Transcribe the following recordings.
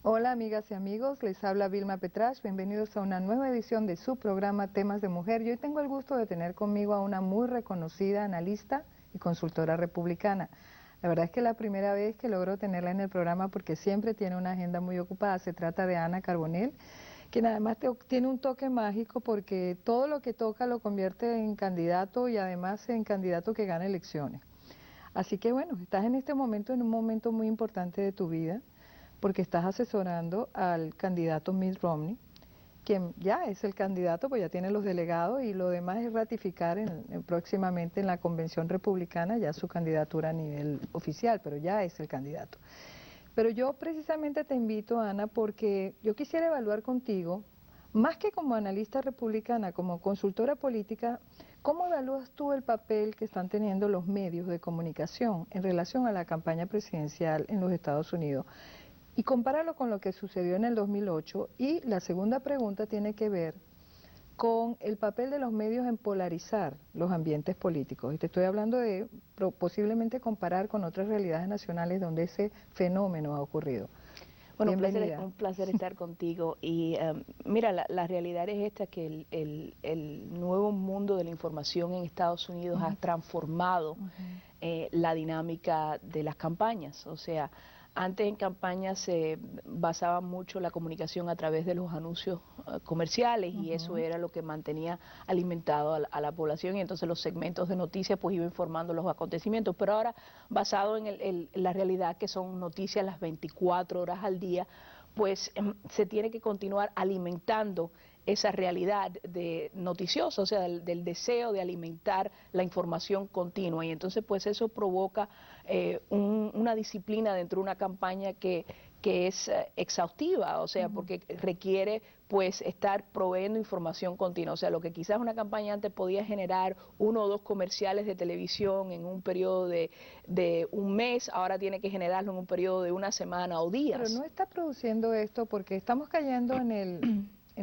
Hola amigas y amigos, les habla Vilma Petrach, bienvenidos a una nueva edición de su programa Temas de Mujer. Y hoy tengo el gusto de tener conmigo a una muy reconocida analista y consultora republicana. La verdad es que es la primera vez que logro tenerla en el programa porque siempre tiene una agenda muy ocupada. Se trata de Ana Carbonell, quien además tiene un toque mágico porque todo lo que toca lo convierte en candidato y además en candidato que gana elecciones. Así que bueno, estás en este momento en un momento muy importante de tu vida, porque estás asesorando al candidato Mitt Romney, quien ya es el candidato, pues ya tiene los delegados y lo demás es ratificar próximamente en la convención republicana ya su candidatura a nivel oficial, pero ya es el candidato. Pero yo precisamente te invito, Ana, porque yo quisiera evaluar contigo, más que como analista republicana, como consultora política, ¿cómo evalúas tú el papel que están teniendo los medios de comunicación en relación a la campaña presidencial en los Estados Unidos? Y compáralo con lo que sucedió en el 2008. Y la segunda pregunta tiene que ver con el papel de los medios en polarizar los ambientes políticos. Y te estoy hablando de posiblemente comparar con otras realidades nacionales donde ese fenómeno ha ocurrido. Bueno, Bienvenida. un placer estar contigo. Y mira, la realidad es esta, que el nuevo mundo de la información en Estados Unidos ha transformado la dinámica de las campañas. O sea, antes en campañas se basaba mucho la comunicación a través de los anuncios comerciales y eso era lo que mantenía alimentado a la población, y entonces los segmentos de noticias pues iban informando los acontecimientos. Pero ahora, basado en la realidad que son noticias las 24 horas al día, pues se tiene que continuar alimentando esa realidad noticiosa, o sea, del deseo de alimentar la información continua, y entonces pues eso provoca una disciplina dentro de una campaña que es exhaustiva, o sea, porque requiere pues estar proveyendo información continua. O sea, lo que quizás una campaña antes podía generar 1 o 2 comerciales de televisión en un periodo de un mes, ahora tiene que generarlo en un periodo de 1 semana o días. Pero no está produciendo esto porque estamos cayendo en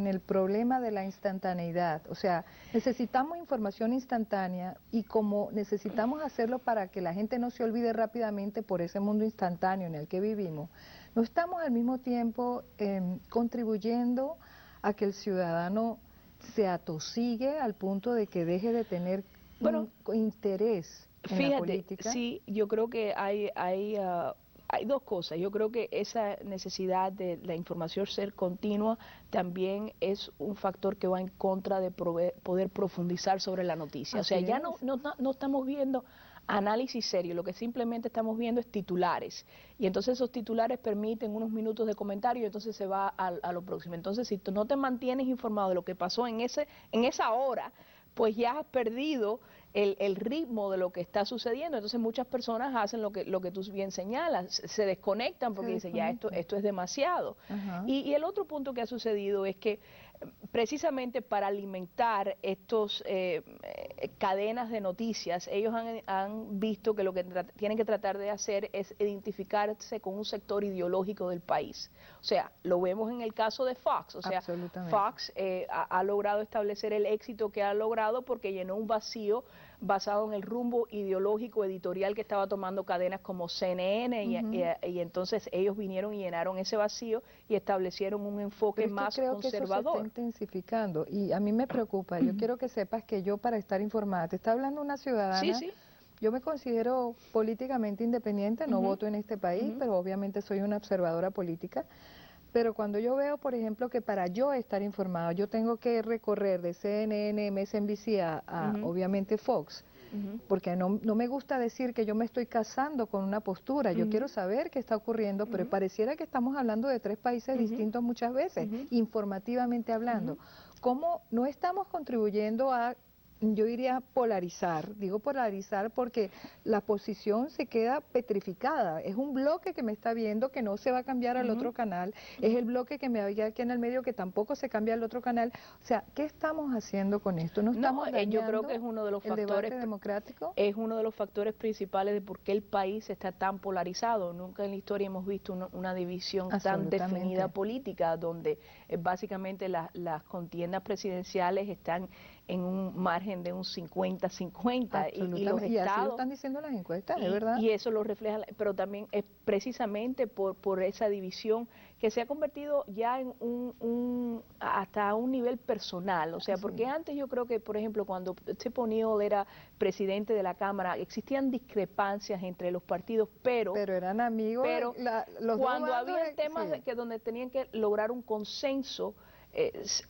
el problema de la instantaneidad. O sea, necesitamos información instantánea y como necesitamos hacerlo para que la gente no se olvide rápidamente por ese mundo instantáneo en el que vivimos, no estamos al mismo tiempo contribuyendo a que el ciudadano se atosigue al punto de que deje de tener interés en la política. Sí, yo creo que hay dos cosas. Yo creo que esa necesidad de la información ser continua también es un factor que va en contra de poder profundizar sobre la noticia. O sea, ya no estamos viendo análisis serio, lo que simplemente estamos viendo es titulares, y entonces esos titulares permiten unos minutos de comentario y entonces se va a lo próximo. Entonces, si tú no te mantienes informado de lo que pasó en esa hora, pues ya has perdido el ritmo de lo que está sucediendo. Entonces muchas personas hacen lo que tú bien señalas, se desconectan porque dicen, ya esto es demasiado. Y el otro punto que ha sucedido es que precisamente para alimentar estos cadenas de noticias, ellos han visto que lo que tienen que tratar de hacer es identificarse con un sector ideológico del país. O sea, lo vemos en el caso de Fox. O sea, Fox ha logrado establecer el éxito que ha logrado porque llenó un vacío basado en el rumbo ideológico editorial que estaba tomando cadenas como CNN, y entonces ellos vinieron y llenaron ese vacío y establecieron un enfoque más conservador. Que eso se está intensificando y a mí me preocupa. Yo quiero que sepas que yo, para estar informada, te está hablando una ciudadana. Yo me considero políticamente independiente, no voto en este país, pero obviamente soy una observadora política. Pero cuando yo veo, por ejemplo, que para yo estar informado, yo tengo que recorrer de CNN, MSNBC a obviamente Fox, porque no me gusta decir que yo me estoy casando con una postura, yo quiero saber qué está ocurriendo, pero pareciera que estamos hablando de 3 países distintos muchas veces, informativamente hablando. ¿Cómo no estamos contribuyendo a, yo diría, polarizar? Digo polarizar porque la posición se queda petrificada. Es un bloque que me está viendo que no se va a cambiar al otro canal. Es el bloque que me había aquí en el medio que tampoco se cambia al otro canal. O sea, ¿qué estamos haciendo con esto? ¿No estamos dañando yo creo que es uno de los debate democrático? Es uno de los factores principales de por qué el país está tan polarizado. Nunca en la historia hemos visto una división tan definida política, donde básicamente las contiendas presidenciales están en un margen margen de un 50-50 y los Absolutamente. Y así lo estados... están diciendo las encuestas, es verdad. Y eso lo refleja, pero también es precisamente por esa división que se ha convertido ya en hasta un nivel personal, o sea, porque antes yo creo que, por ejemplo, cuando Tip O'Neill era presidente de la Cámara, existían discrepancias entre los partidos, pero eran amigos, pero los cuando dos bandos, había temas que donde tenían que lograr un consenso,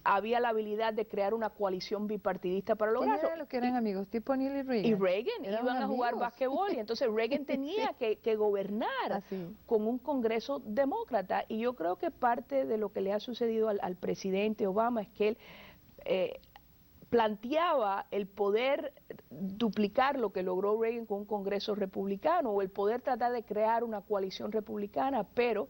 había la habilidad de crear una coalición bipartidista para ¿quién lograrlo. eran los que eran amigos? Tip O'Neill y Reagan. Y Reagan Eran iban a jugar amigos. basquetbol y entonces Reagan tenía que gobernar Así. con un Congreso demócrata, y yo creo que parte de lo que le ha sucedido al presidente Obama es que él planteaba el poder duplicar lo que logró Reagan con un Congreso republicano, o el poder tratar de crear una coalición republicana, pero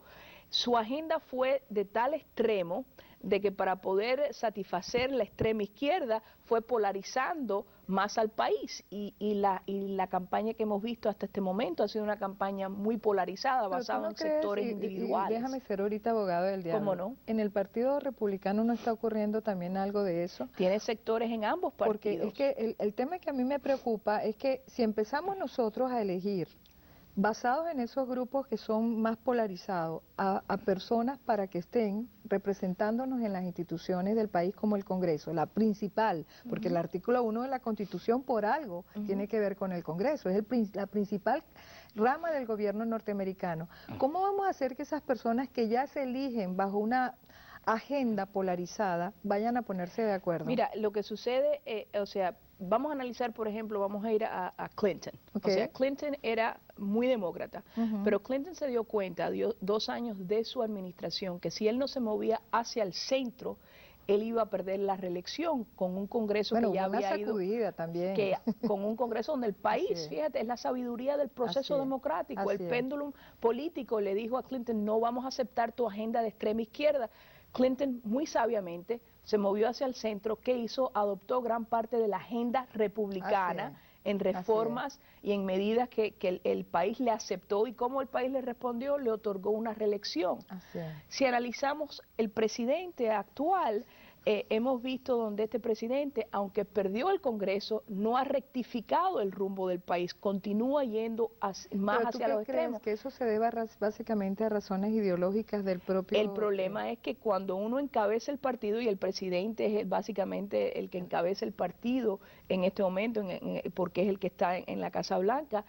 su agenda fue de tal extremo de que para poder satisfacer la extrema izquierda fue polarizando más al país, y la campaña que hemos visto hasta este momento ha sido una campaña muy polarizada, basada en sectores individuales. Y déjame ser ahorita abogado del diablo. ¿Cómo no? ¿En el Partido Republicano no está ocurriendo también algo de eso? Tiene sectores en ambos partidos. Porque es que el tema que a mí me preocupa es que si empezamos nosotros a elegir basados en esos grupos que son más polarizados, a personas para que estén representándonos en las instituciones del país como el Congreso, la principal, porque el artículo 1 de la Constitución por algo tiene que ver con el Congreso, es la principal rama del gobierno norteamericano. ¿Cómo vamos a hacer que esas personas que ya se eligen bajo una agenda polarizada vayan a ponerse de acuerdo? Mira, lo que sucede, o sea, vamos a analizar, por ejemplo, vamos a ir a Clinton. Okay. O sea, Clinton era muy demócrata, pero Clinton se dio cuenta, dio 2 años de su administración, que si él no se movía hacia el centro, él iba a perder la reelección con un Congreso que ya había ido, también. con un Congreso donde el país, fíjate, es la sabiduría del proceso democrático, el péndulo político le dijo a Clinton, no vamos a aceptar tu agenda de extrema izquierda. Clinton muy sabiamente se movió hacia el centro. ¿Qué hizo? Adoptó gran parte de la agenda republicana en reformas y en medidas que el país le aceptó, y cómo el país le respondió, le otorgó una reelección. Si analizamos el presidente actual, hemos visto donde este presidente, aunque perdió el Congreso, no ha rectificado el rumbo del país, continúa yendo más hacia los extremos. ¿Que eso se deba básicamente a razones ideológicas del propio...? El problema es que cuando uno encabeza el partido, y el presidente es básicamente el que encabeza el partido en este momento, porque es el que está en la Casa Blanca,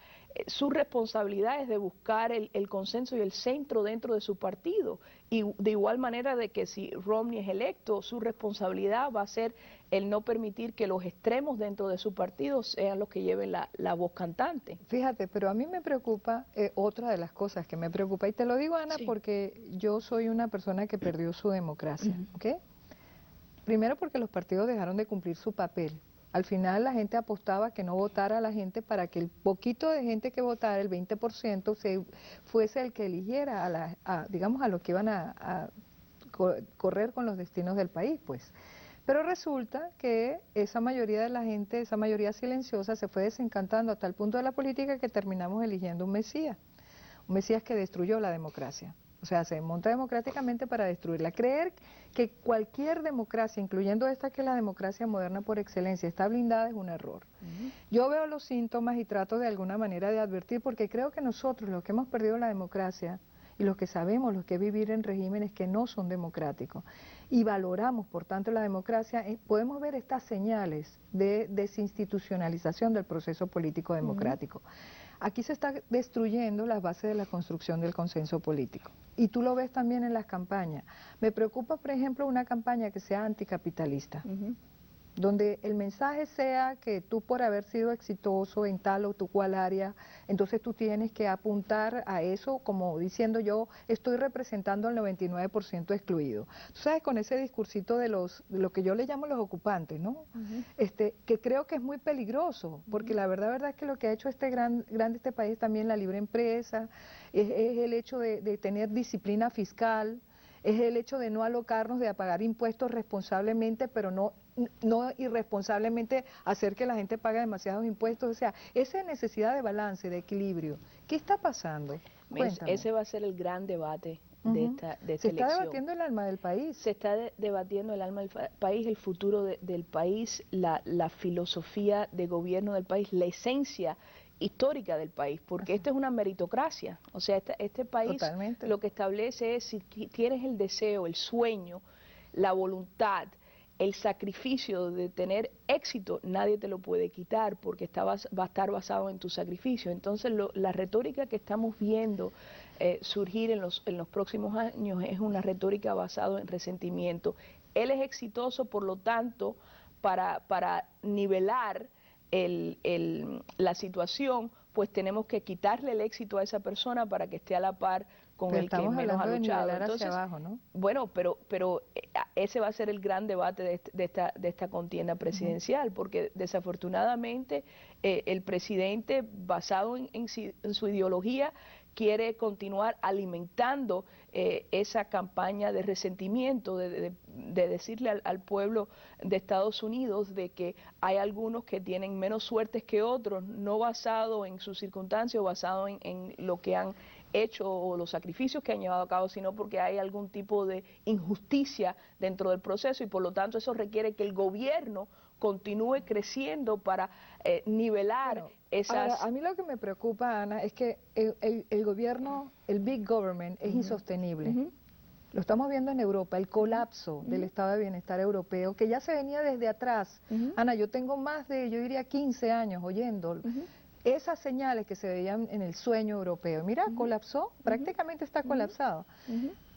su responsabilidad es de buscar el consenso y el centro dentro de su partido, y de igual manera de que si Romney es electo, su responsabilidad va a ser el no permitir que los extremos dentro de su partido sean los que lleven la voz cantante. Fíjate, pero a mí me preocupa, otra de las cosas que me preocupa, y te lo digo, Ana, porque yo soy una persona que perdió su democracia, ¿ok? Primero porque los partidos dejaron de cumplir su papel. Al final la gente apostaba que no votara a la gente para que el poquito de gente que votara, el 20%, fuese el que eligiera digamos, a los que iban a correr con los destinos del país, pues. Pero resulta que esa mayoría de la gente, esa mayoría silenciosa, se fue desencantando hasta el punto de la política que terminamos eligiendo un Mesías que destruyó la democracia. O sea, se monta democráticamente para destruirla. Creer que cualquier democracia, incluyendo esta que es la democracia moderna por excelencia, está blindada es un error. Yo veo los síntomas y trato de alguna manera de advertir, porque creo que nosotros, los que hemos perdido la democracia, y los que sabemos, los que vivir en regímenes que no son democráticos, y valoramos, por tanto, la democracia, podemos ver estas señales de desinstitucionalización del proceso político democrático. Aquí se está destruyendo las bases de la construcción del consenso político. Y tú lo ves también en las campañas. Me preocupa, por ejemplo, una campaña que sea anticapitalista, donde el mensaje sea que tú, por haber sido exitoso en tal o tu cual área, entonces tú tienes que apuntar a eso, como diciendo yo estoy representando al 99% excluido. Tú sabes, con ese discursito de lo que yo le llamo los ocupantes, ¿no? Que creo que es muy peligroso, porque la verdad es que lo que ha hecho grande este país también, la libre empresa, es el hecho de tener disciplina fiscal, es el hecho de no alocarnos, de pagar impuestos responsablemente, pero no irresponsablemente hacer que la gente pague demasiados impuestos. O sea, esa necesidad de balance, de equilibrio. ¿Qué está pasando? Cuéntame. Ese va a ser el gran debate de esta Se está elección. debatiendo el alma del país. Se está debatiendo el alma del país, el futuro del país, la filosofía de gobierno del país, la esencia histórica del país, porque esto es una meritocracia. O sea, este país Totalmente. lo que establece es si tienes el deseo, el sueño, la voluntad, el sacrificio de tener éxito, nadie te lo puede quitar porque va a estar basado en tu sacrificio. Entonces, la retórica que estamos viendo surgir en los próximos años es una retórica basada en resentimiento. Él es exitoso, por lo tanto, para nivelar la situación, pues tenemos que quitarle el éxito a esa persona para que esté a la par con Pero el que menos ha estamos hablando de luchado. nivelar Entonces, hacia abajo, ¿no? bueno, pero ese va a ser el gran debate de esta contienda presidencial, porque desafortunadamente el presidente, basado en su ideología, quiere continuar alimentando esa campaña de resentimiento, de decirle al pueblo de Estados Unidos de que hay algunos que tienen menos suertes que otros, no basado en sus circunstancias o basado en lo que han hecho o los sacrificios que han llevado a cabo, sino porque hay algún tipo de injusticia dentro del proceso y por lo tanto eso requiere que el gobierno continúe creciendo para nivelar esas... Ahora, a mí lo que me preocupa, Ana, es que el gobierno, el big government, es insostenible. Lo estamos viendo en Europa, el colapso del estado de bienestar europeo, que ya se venía desde atrás. Ana, yo tengo más de, yo diría, 15 años oyendo esas señales que se veían en el sueño europeo. Mira, colapsó, prácticamente está colapsado.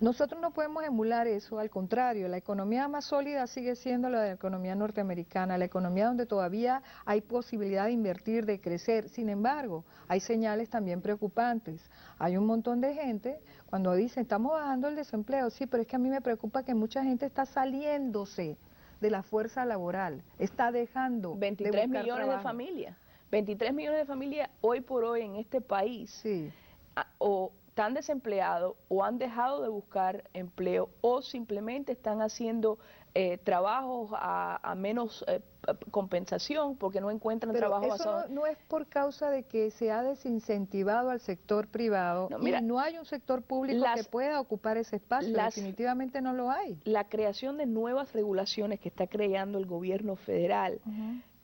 Nosotros no podemos emular eso, al contrario, la economía más sólida sigue siendo la de la economía norteamericana, la economía donde todavía hay posibilidad de invertir, de crecer. Sin embargo, hay señales también preocupantes. Hay un montón de gente, cuando dicen, estamos bajando el desempleo, sí, pero es que a mí me preocupa que mucha gente está saliéndose de la fuerza laboral, está dejando 23 de buscar millones trabajo. de familias. 23 millones de familias hoy por hoy en este país Sí. O están desempleados o han dejado de buscar empleo o simplemente están haciendo trabajos a menos compensación porque no encuentran Pero trabajo eso basado... no es por causa de que se ha desincentivado al sector privado No, mira, y no hay un sector público que pueda ocupar ese espacio, definitivamente no lo hay. La creación de nuevas regulaciones que está creando el gobierno federal,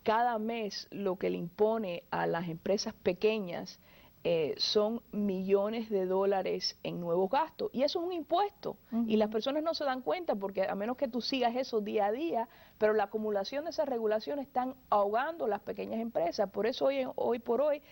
cada mes lo que le impone a las empresas pequeñas son millones de dólares en nuevos gastos. Y eso es un impuesto. Y las personas no se dan cuenta porque a menos que tú sigas eso día a día, pero la acumulación de esas regulaciones están ahogando las pequeñas empresas. Por eso hoy por hoy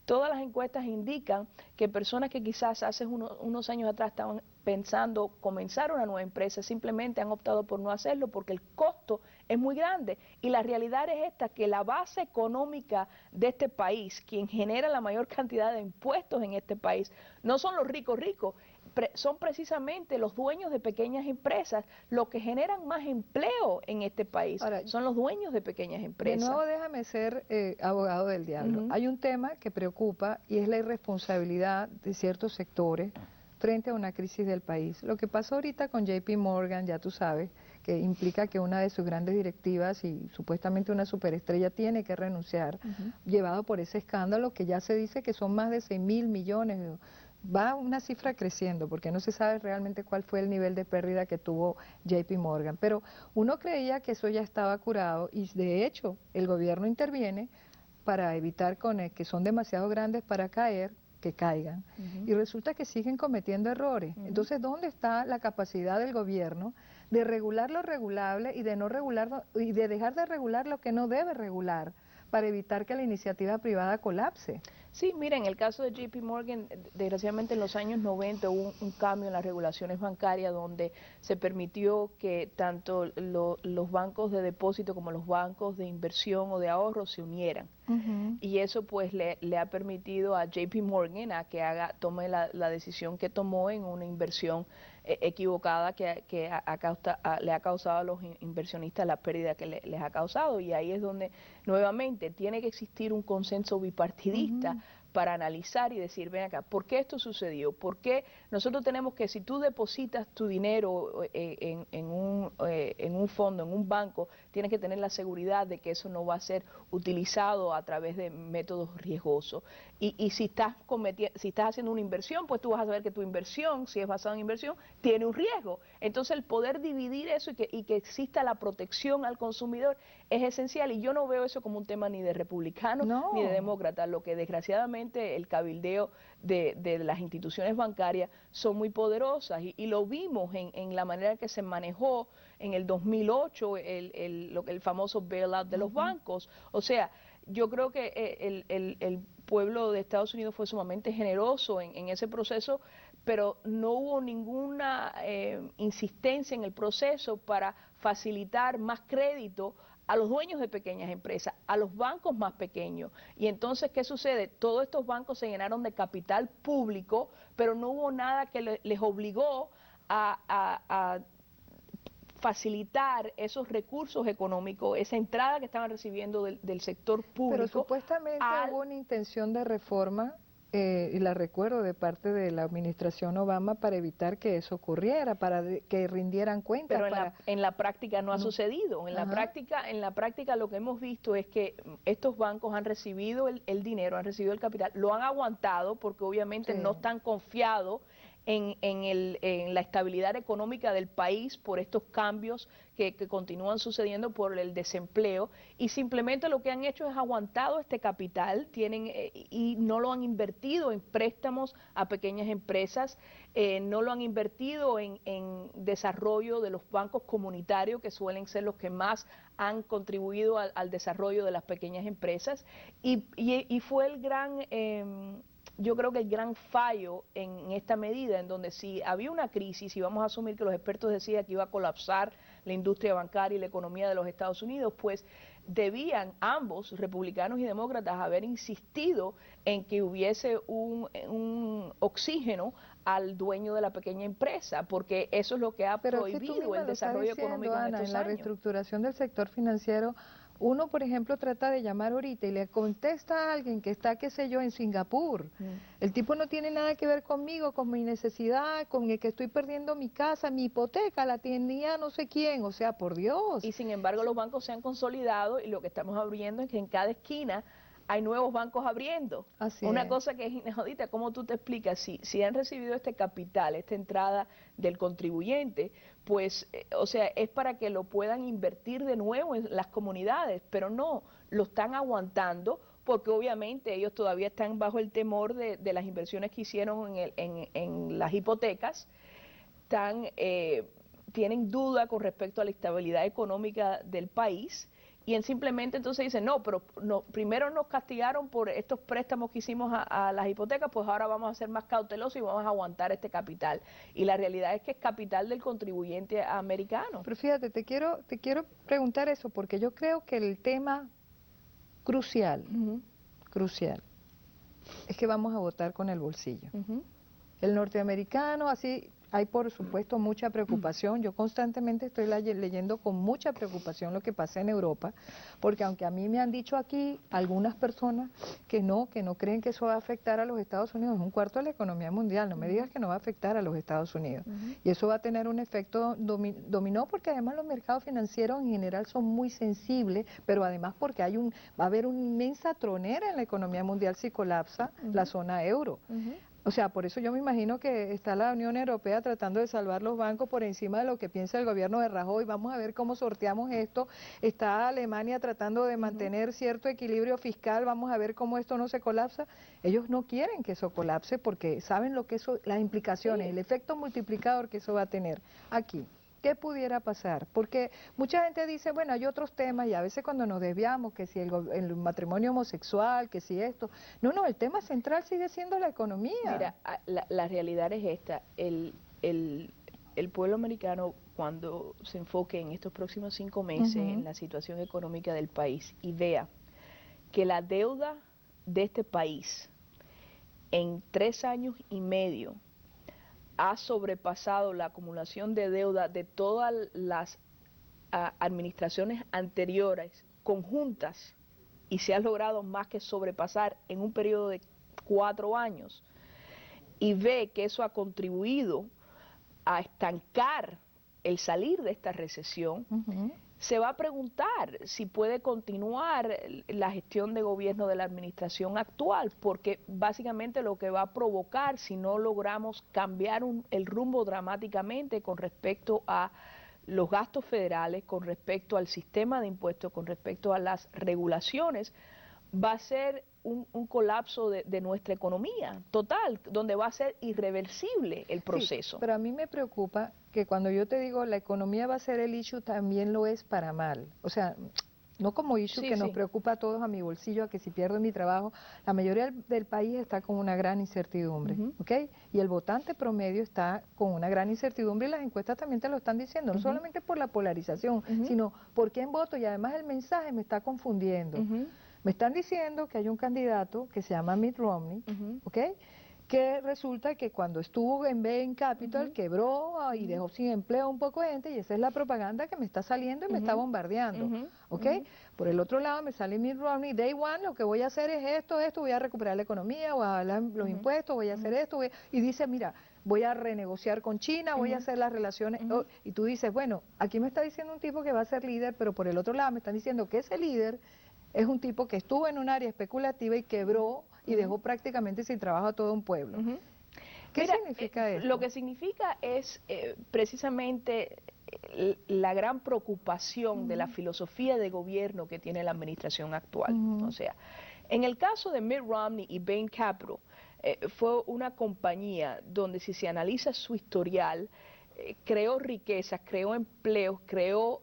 todas las encuestas indican que personas que quizás hace unos años atrás estaban pensando comenzar una nueva empresa, simplemente han optado por no hacerlo porque el costo es muy grande. Y la realidad es esta, que la base económica de este país, quien genera la mayor cantidad de impuestos en este país, no son los ricos ricos, son precisamente los dueños de pequeñas empresas los que generan más empleo en este país. Ahora, son los dueños de pequeñas empresas. De nuevo, déjame ser abogado del diablo. Hay un tema que preocupa y es la irresponsabilidad de ciertos sectores frente a una crisis del país. Lo que pasó ahorita con JP Morgan, ya tú sabes, que implica que una de sus grandes directivas y supuestamente una superestrella tiene que renunciar, llevado por ese escándalo que ya se dice que son más de 6.000 millones. Va una cifra creciendo porque no se sabe realmente cuál fue el nivel de pérdida que tuvo JP Morgan, pero uno creía que eso ya estaba curado y de hecho el gobierno interviene para evitar que son demasiado grandes para caer, que caigan, y resulta que siguen cometiendo errores. Entonces, ¿dónde está la capacidad del gobierno de regular lo regulable y de no regular y de dejar de regular lo que no debe regular para evitar que la iniciativa privada colapse? Sí, mira, en el caso de JP Morgan, desgraciadamente en los años 90 hubo un cambio en las regulaciones bancarias donde se permitió que tanto los bancos de depósito como los bancos de inversión o de ahorro se unieran. Y eso pues le ha permitido a JP Morgan a que tome la decisión que tomó en una inversión equivocada que le ha causado a los inversionistas la pérdida que les ha causado. Y ahí es donde nuevamente tiene que existir un consenso bipartidista para analizar y decir, ven acá, ¿por qué esto sucedió? ¿Por qué nosotros tenemos que, si tú depositas tu dinero en un fondo, en un banco, tienes que tener la seguridad de que eso no va a ser utilizado a través de métodos riesgosos? Y si estás haciendo una inversión, pues tú vas a saber que tu inversión, si es basada en inversión, tiene un riesgo. Entonces el poder dividir eso y que exista la protección al consumidor es esencial, y yo no veo eso como un tema ni de republicano ni de No. demócrata. Lo que desgraciadamente el cabildeo de las instituciones bancarias son muy poderosas, y lo vimos en la manera que se manejó en el 2008 el famoso bailout de los bancos. O sea, yo creo que el pueblo de Estados Unidos fue sumamente generoso en ese proceso, pero no hubo ninguna insistencia en el proceso para facilitar más crédito a los dueños de pequeñas empresas, a los bancos más pequeños. Y entonces, ¿qué sucede? Todos estos bancos se llenaron de capital público, pero no hubo nada que les obligó a facilitar esos recursos económicos, esa entrada que estaban recibiendo del sector público. Pero supuestamente hubo una intención de reforma, y la recuerdo, de parte de la administración Obama, para evitar que eso ocurriera, para que rindieran cuentas. Pero en la práctica no ha sucedido. En la práctica lo que hemos visto es que estos bancos han recibido el dinero, han recibido el capital, lo han aguantado porque obviamente no están confiados en la estabilidad económica del país por estos cambios que continúan sucediendo por el desempleo, y simplemente lo que han hecho es aguantado este capital, y no lo han invertido en préstamos a pequeñas empresas, no lo han invertido en desarrollo de los bancos comunitarios, que suelen ser los que más han contribuido al desarrollo de las pequeñas empresas, y fue el gran... yo creo que el gran fallo en esta medida, en donde si había una crisis, y vamos a asumir que los expertos decían que iba a colapsar la industria bancaria y la economía de los Estados Unidos, pues debían ambos, republicanos y demócratas, haber insistido en que hubiese un oxígeno al dueño de la pequeña empresa, porque eso es lo que ha prohibido el desarrollo económico en estos años. En la reestructuración del sector financiero, uno, por ejemplo, trata de llamar ahorita y le contesta a alguien que está, qué sé yo, en Singapur. El tipo no tiene nada que ver conmigo, con mi necesidad, con el que estoy perdiendo mi casa, mi hipoteca, la tenía no sé quién, o sea, por Dios. Y sin embargo los bancos se han consolidado, y lo que estamos abriendo es que en cada esquina hay nuevos bancos abriendo. Una cosa que es inaudita. ¿Cómo tú te explicas? Si han recibido este capital, esta entrada del contribuyente, pues, o sea, es para que lo puedan invertir de nuevo en las comunidades, pero no, lo están aguantando porque obviamente ellos todavía están bajo el temor de las inversiones que hicieron en las hipotecas, tienen duda con respecto a la estabilidad económica del país, y simplemente entonces dicen, no, pero primero nos castigaron por estos préstamos que hicimos a las hipotecas, pues ahora vamos a ser más cautelosos y vamos a aguantar este capital. Y la realidad es que es capital del contribuyente americano. Pero fíjate, te quiero preguntar eso, porque yo creo que el tema crucial, crucial, es que vamos a votar con el bolsillo. El norteamericano, así, hay por supuesto mucha preocupación. Yo constantemente estoy leyendo con mucha preocupación lo que pasa en Europa, porque aunque a mí me han dicho aquí algunas personas que no creen que eso va a afectar a los Estados Unidos, es un cuarto de la economía mundial, no me digas que no va a afectar a los Estados Unidos. Y eso va a tener un efecto dominó, porque además los mercados financieros en general son muy sensibles, pero además porque va a haber una inmensa tronera en la economía mundial si colapsa la zona euro. O sea, por eso yo me imagino que está la Unión Europea tratando de salvar los bancos por encima de lo que piensa el gobierno de Rajoy. Vamos a ver cómo sorteamos esto. Está Alemania tratando de mantener cierto equilibrio fiscal. Vamos a ver cómo esto no se colapsa. Ellos no quieren que eso colapse porque saben lo que eso, las implicaciones, el efecto multiplicador que eso va a tener aquí. ¿Qué pudiera pasar? Porque mucha gente dice, bueno, hay otros temas, y a veces cuando nos desviamos, que si el matrimonio homosexual, que si esto... No, el tema central sigue siendo la economía. Mira, la realidad es esta. El pueblo americano, cuando se enfoque en estos próximos 5 meses en la situación económica del país y vea que la deuda de este país en 3 años y medio ha sobrepasado la acumulación de deuda de todas las administraciones anteriores conjuntas, y se ha logrado más que sobrepasar en un periodo de 4 años y ve que eso ha contribuido a estancar el salir de esta recesión, se va a preguntar si puede continuar la gestión de gobierno de la administración actual, porque básicamente lo que va a provocar, si no logramos cambiar el rumbo dramáticamente con respecto a los gastos federales, con respecto al sistema de impuestos, con respecto a las regulaciones, va a ser un colapso de nuestra economía total, donde va a ser irreversible el proceso. Sí, pero a mí me preocupa que cuando yo te digo la economía va a ser el issue, también lo es para mal. O sea, no como issue que nos preocupa a todos, a mi bolsillo, a que si pierdo mi trabajo. La mayoría del país está con una gran incertidumbre, ¿ok? Y el votante promedio está con una gran incertidumbre y las encuestas también te lo están diciendo, no solamente por la polarización, sino por quién voto, y además el mensaje me está confundiendo. Me están diciendo que hay un candidato que se llama Mitt Romney, ¿ok?, que resulta que cuando estuvo en Bain Capital quebró y dejó sin empleo a un poco de gente, y esa es la propaganda que me está saliendo y me está bombardeando, ¿ok? Por el otro lado me sale Mitt Romney, Day One, lo que voy a hacer es esto, voy a recuperar la economía, voy a bajar los impuestos, voy a hacer esto, y dice, mira, voy a renegociar con China, voy a hacer las relaciones, y tú dices, bueno, aquí me está diciendo un tipo que va a ser líder, pero por el otro lado me están diciendo que ese líder es un tipo que estuvo en un área especulativa y quebró y dejó prácticamente sin trabajo a todo un pueblo. ¿Qué significa esto? Lo que significa es precisamente la gran preocupación de la filosofía de gobierno que tiene la administración actual. O sea, en el caso de Mitt Romney y Bain Capital, fue una compañía donde, si se analiza su historial, creó riquezas, creó empleos, creó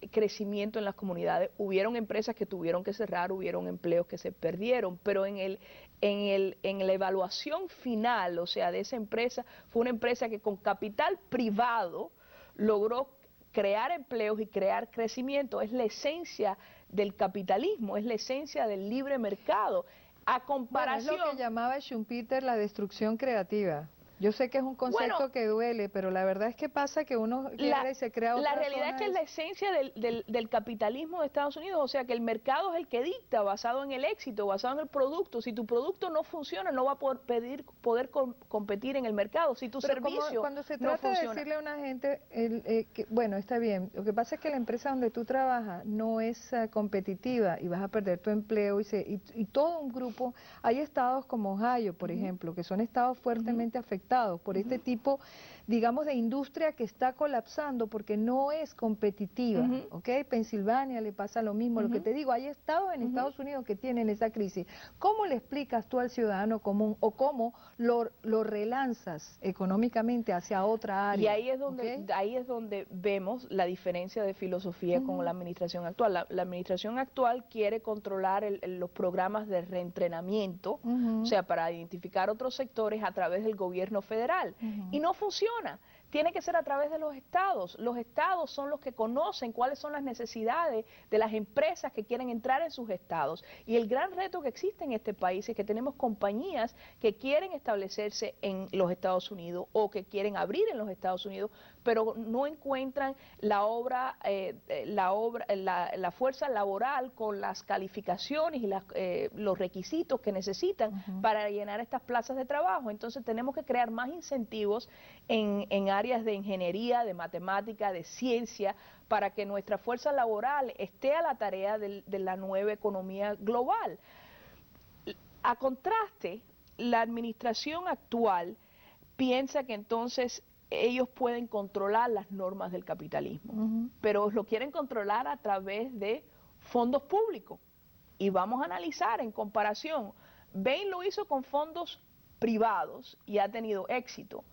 crecimiento en las comunidades. Hubieron empresas que tuvieron que cerrar, hubieron empleos que se perdieron, pero en la evaluación final, o sea, de esa empresa, fue una empresa que con capital privado logró crear empleos y crear crecimiento. Es la esencia del capitalismo, es la esencia del libre mercado. A comparación... Bueno, es lo que llamaba Schumpeter la destrucción creativa. Yo sé que es un concepto que duele, pero la verdad es que pasa que uno quiere y se crea otra La realidad es que es la esencia del capitalismo de Estados Unidos, o sea que el mercado es el que dicta, basado en el éxito, basado en el producto. Si tu producto no funciona, no va a poder competir en el mercado. Si tu servicio cuando se no trata de funciona. decirle a una gente, bueno, está bien, lo que pasa es que la empresa donde tú trabajas no es competitiva y vas a perder tu empleo y todo un grupo. Hay estados como Ohio, por ejemplo, que son estados fuertemente afectados por este tipo, digamos, de industria que está colapsando porque no es competitiva, ¿ok? Pensilvania le pasa lo mismo. Lo que te digo, hay estados en Estados Unidos que tienen esa crisis. ¿Cómo le explicas tú al ciudadano común o cómo lo relanzas económicamente hacia otra área? Y ahí es donde vemos la diferencia de filosofía con la administración actual. La administración actual quiere controlar los programas de reentrenamiento, o sea, para identificar otros sectores a través del gobierno federal. Y no funciona. Tiene que ser a través de los estados. Los estados son los que conocen cuáles son las necesidades de las empresas que quieren entrar en sus estados. Y el gran reto que existe en este país es que tenemos compañías que quieren establecerse en los Estados Unidos o que quieren abrir en los Estados Unidos, pero no encuentran la fuerza laboral con las calificaciones y los requisitos que necesitan para llenar estas plazas de trabajo. Entonces tenemos que crear más incentivos en áreas de ingeniería, de matemática, de ciencia, para que nuestra fuerza laboral esté a la tarea de la nueva economía global. A contraste, la administración actual piensa que entonces ellos pueden controlar las normas del capitalismo, pero lo quieren controlar a través de fondos públicos. Y vamos a analizar en comparación. Bain lo hizo con fondos privados y ha tenido éxito.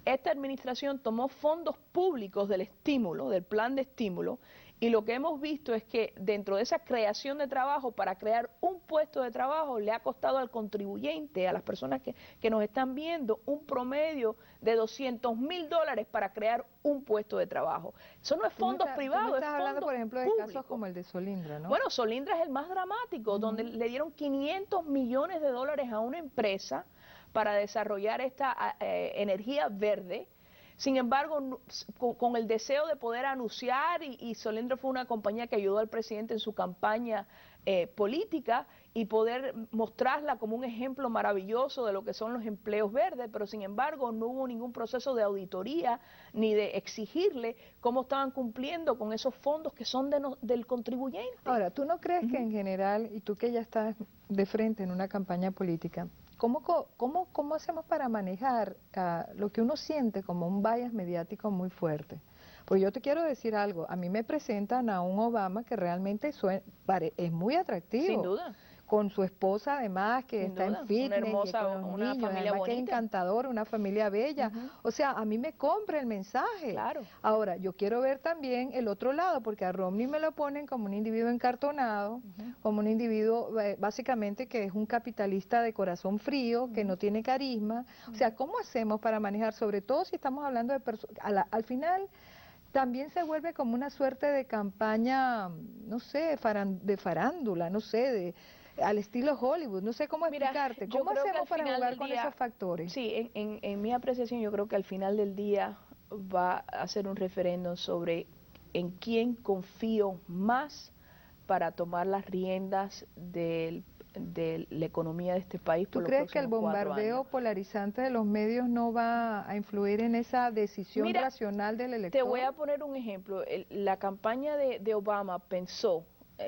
Esta administración tomó fondos públicos del estímulo, del plan de estímulo, y lo que hemos visto es que dentro de esa creación de trabajo, para crear un puesto de trabajo, le ha costado al contribuyente, a las personas que nos están viendo, un promedio de $200,000 para crear un puesto de trabajo. Eso no es fondos privados, es fondos hablando, por ejemplo, de públicos. casos como el de Solindra, ¿no? Bueno, Solindra es el más dramático, donde le dieron $500 millones a una empresa para desarrollar esta energía verde. Sin embargo, con el deseo de poder anunciar, y Solindra fue una compañía que ayudó al presidente en su campaña política y poder mostrarla como un ejemplo maravilloso de lo que son los empleos verdes, pero sin embargo no hubo ningún proceso de auditoría ni de exigirle cómo estaban cumpliendo con esos fondos que son del contribuyente. Ahora, ¿tú no crees que en general, y tú que ya estás de frente en una campaña política, ¿cómo hacemos para manejar lo que uno siente como un bias mediático muy fuerte? Pues yo te quiero decir algo, a mí me presentan a un Obama que realmente es muy atractivo. Sin duda. Con su esposa además, que Sin está duda, en fitness, una hermosa, y con los una niños, familia además que es bonita. encantador, una familia bella. O sea, a mí me compra el mensaje. Claro. Ahora, yo quiero ver también el otro lado, porque a Romney me lo ponen como un individuo encartonado, como un individuo básicamente que es un capitalista de corazón frío, que no tiene carisma. O sea, ¿cómo hacemos para manejar, sobre todo si estamos hablando de personas, al final también se vuelve como una suerte de campaña, no sé, de farándula, no sé, al estilo Hollywood, no sé cómo explicarte. Yo ¿Cómo creo que hacemos al para final jugar del con día, esos factores? Sí, en mi apreciación yo creo que al final del día va a ser un referéndum sobre en quién confío más para tomar las riendas de la economía de este país ¿Tú por los crees que el próximos 4 bombardeo años. polarizante de los medios no va a influir en esa decisión Mira, racional del elector? te voy a poner un ejemplo. La campaña de Obama pensó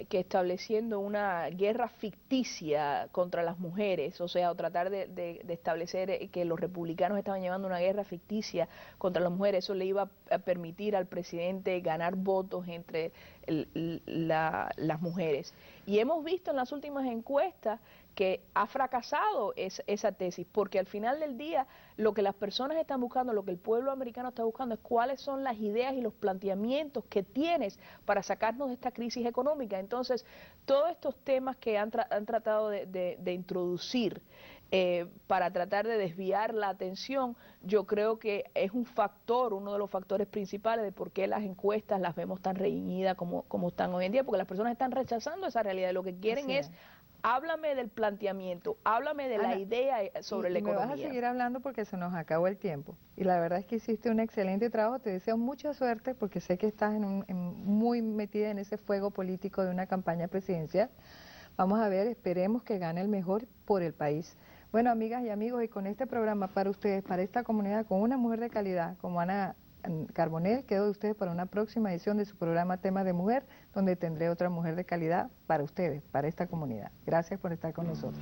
que estableciendo una guerra ficticia contra las mujeres, o sea, o tratar de establecer que los republicanos estaban llevando una guerra ficticia contra las mujeres, eso le iba a permitir al presidente ganar votos entre las mujeres. Y hemos visto en las últimas encuestas que ha fracasado esa tesis, porque al final del día lo que las personas están buscando, lo que el pueblo americano está buscando es cuáles son las ideas y los planteamientos que tienes para sacarnos de esta crisis económica. Entonces, todos estos temas que han tratado de introducir para tratar de desviar la atención, yo creo que es un factor, uno de los factores principales de por qué las encuestas las vemos tan reñidas como están hoy en día, porque las personas están rechazando esa realidad, lo que quieren es háblame del planteamiento, háblame de la idea sobre la me economía. vas a seguir hablando porque se nos acabó el tiempo. Y la verdad es que hiciste un excelente trabajo. Te deseo mucha suerte porque sé que estás muy metida en ese fuego político de una campaña presidencial. Vamos a ver, esperemos que gane el mejor por el país. Bueno, amigas y amigos, y con este programa para ustedes, para esta comunidad, con una mujer de calidad como Ana Carbonell, quedo de ustedes para una próxima edición de su programa Temas de Mujer, donde tendré otra mujer de calidad para ustedes, para esta comunidad. Gracias por estar con nosotros.